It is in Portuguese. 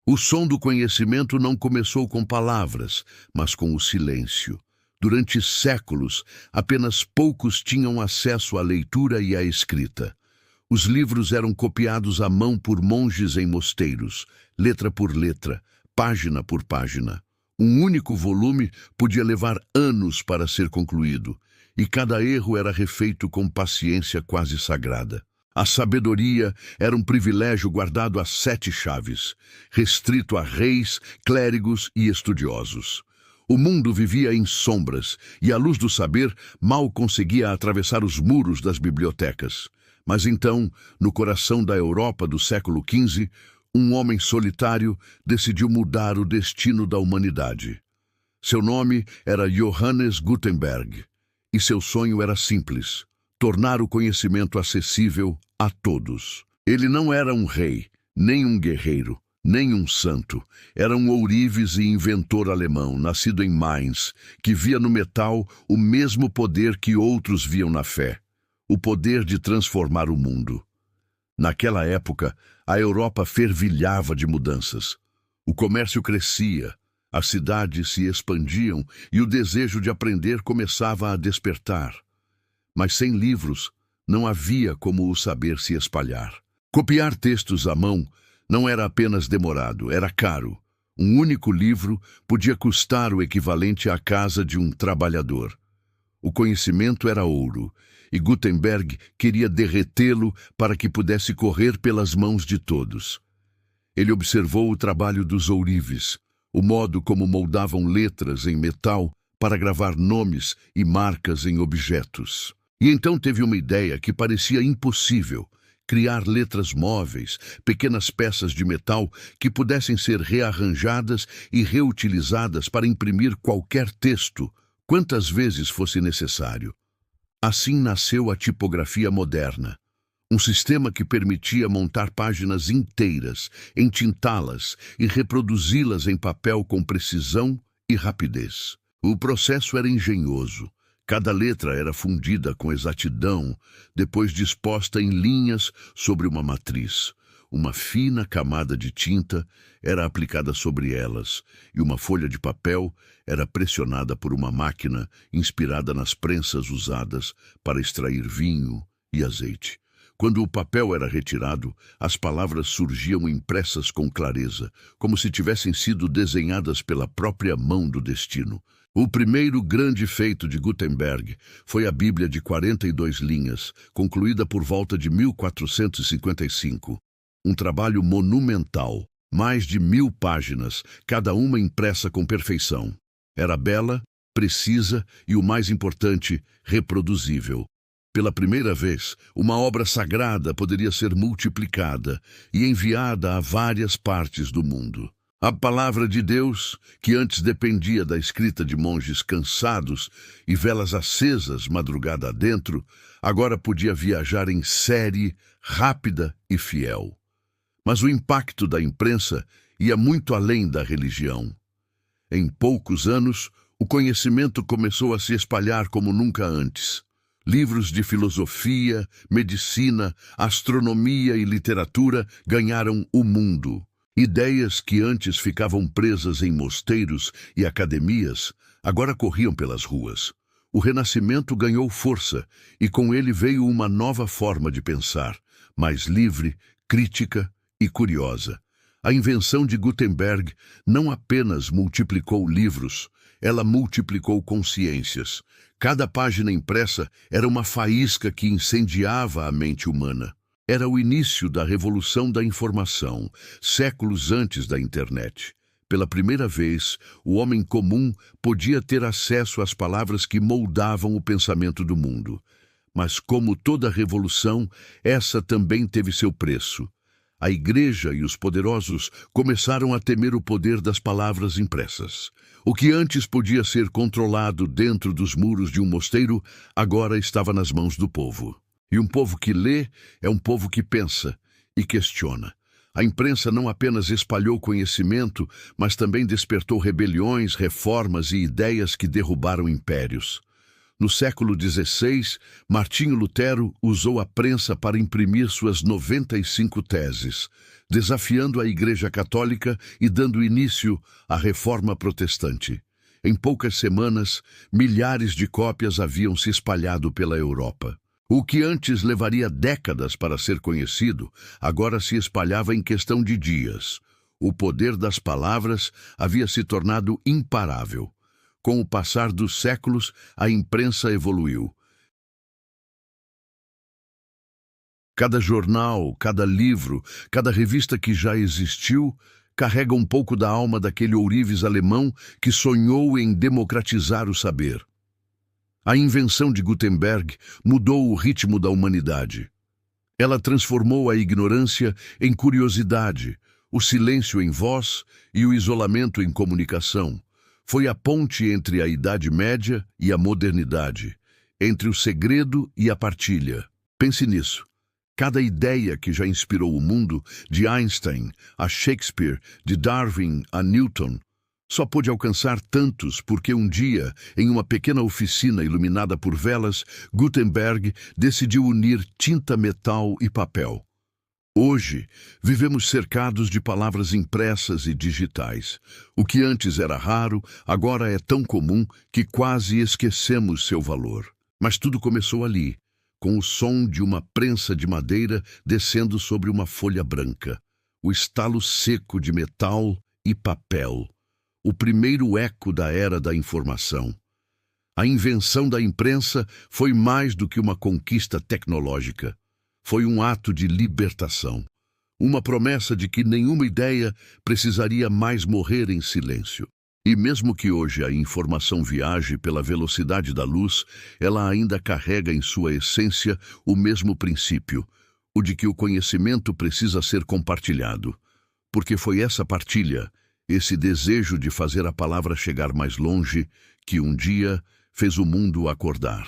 O som do conhecimento não começou com palavras, mas com o silêncio. Durante séculos, apenas poucos tinham acesso à leitura e à escrita. Os livros eram copiados à mão por monges em mosteiros, letra por letra, página por página. Um único volume podia levar anos para ser concluído, e cada erro era refeito com paciência quase sagrada. A sabedoria era um privilégio guardado a 7 chaves, restrito a reis, clérigos e estudiosos. O mundo vivia em sombras, e a luz do saber mal conseguia atravessar os muros das bibliotecas. Mas então, no coração da Europa do século XV, um homem solitário decidiu mudar o destino da humanidade. Seu nome era Johannes Gutenberg, e seu sonho era simples: tornar o conhecimento acessível a todos. Ele não era um rei, nem um guerreiro, nem um santo. Era um ourives e inventor alemão, nascido em Mainz, que via no metal o mesmo poder que outros viam na fé: o poder de transformar o mundo. Naquela época, a Europa fervilhava de mudanças. O comércio crescia, as cidades se expandiam e o desejo de aprender começava a despertar. Mas sem livros, não havia como o saber se espalhar. Copiar textos à mão não era apenas demorado, era caro. Um único livro podia custar o equivalente à casa de um trabalhador. O conhecimento era ouro, e Gutenberg queria derretê-lo para que pudesse correr pelas mãos de todos. Ele observou o trabalho dos ourives, o modo como moldavam letras em metal para gravar nomes e marcas em objetos. E então teve uma ideia que parecia impossível: criar letras móveis, pequenas peças de metal que pudessem ser rearranjadas e reutilizadas para imprimir qualquer texto, quantas vezes fosse necessário. Assim nasceu a tipografia moderna, um sistema que permitia montar páginas inteiras, entintá-las e reproduzi-las em papel com precisão e rapidez. O processo era engenhoso. Cada letra era fundida com exatidão, depois disposta em linhas sobre uma matriz. Uma fina camada de tinta era aplicada sobre elas, e uma folha de papel era pressionada por uma máquina inspirada nas prensas usadas para extrair vinho e azeite. Quando o papel era retirado, as palavras surgiam impressas com clareza, como se tivessem sido desenhadas pela própria mão do destino. O primeiro grande feito de Gutenberg foi a Bíblia de 42 linhas, concluída por volta de 1455. Um trabalho monumental, mais de 1000 páginas, cada uma impressa com perfeição. Era bela, precisa e, o mais importante, reproduzível. Pela primeira vez, uma obra sagrada poderia ser multiplicada e enviada a várias partes do mundo. A palavra de Deus, que antes dependia da escrita de monges cansados e velas acesas madrugada adentro, agora podia viajar em série, rápida e fiel. Mas o impacto da imprensa ia muito além da religião. Em poucos anos, o conhecimento começou a se espalhar como nunca antes. Livros de filosofia, medicina, astronomia e literatura ganharam o mundo. Ideias que antes ficavam presas em mosteiros e academias, agora corriam pelas ruas. O Renascimento ganhou força e com ele veio uma nova forma de pensar, mais livre, crítica e curiosa. A invenção de Gutenberg não apenas multiplicou livros, ela multiplicou consciências. Cada página impressa era uma faísca que incendiava a mente humana. Era o início da revolução da informação, séculos antes da internet. Pela primeira vez, o homem comum podia ter acesso às palavras que moldavam o pensamento do mundo. Mas, como toda revolução, essa também teve seu preço. A igreja e os poderosos começaram a temer o poder das palavras impressas. O que antes podia ser controlado dentro dos muros de um mosteiro, agora estava nas mãos do povo. E um povo que lê é um povo que pensa e questiona. A imprensa não apenas espalhou conhecimento, mas também despertou rebeliões, reformas e ideias que derrubaram impérios. No século XVI, Martinho Lutero usou a prensa para imprimir suas 95 teses, desafiando a Igreja Católica e dando início à Reforma Protestante. Em poucas semanas, milhares de cópias haviam se espalhado pela Europa. O que antes levaria décadas para ser conhecido, agora se espalhava em questão de dias. O poder das palavras havia se tornado imparável. Com o passar dos séculos, a imprensa evoluiu. Cada jornal, cada livro, cada revista que já existiu, carrega um pouco da alma daquele ourives alemão que sonhou em democratizar o saber. A invenção de Gutenberg mudou o ritmo da humanidade. Ela transformou a ignorância em curiosidade, o silêncio em voz e o isolamento em comunicação. Foi a ponte entre a Idade Média e a modernidade, entre o segredo e a partilha. Pense nisso. Cada ideia que já inspirou o mundo, de Einstein a Shakespeare, de Darwin a Newton, só pôde alcançar tantos porque um dia, em uma pequena oficina iluminada por velas, Gutenberg decidiu unir tinta, metal e papel. Hoje, vivemos cercados de palavras impressas e digitais. O que antes era raro, agora é tão comum que quase esquecemos seu valor. Mas tudo começou ali, com o som de uma prensa de madeira descendo sobre uma folha branca, o estalo seco de metal e papel, o primeiro eco da era da informação. A invenção da imprensa foi mais do que uma conquista tecnológica. Foi um ato de libertação, uma promessa de que nenhuma ideia precisaria mais morrer em silêncio. E mesmo que hoje a informação viaje pela velocidade da luz, ela ainda carrega em sua essência o mesmo princípio, o de que o conhecimento precisa ser compartilhado. Porque foi essa partilha, esse desejo de fazer a palavra chegar mais longe, que um dia fez o mundo acordar.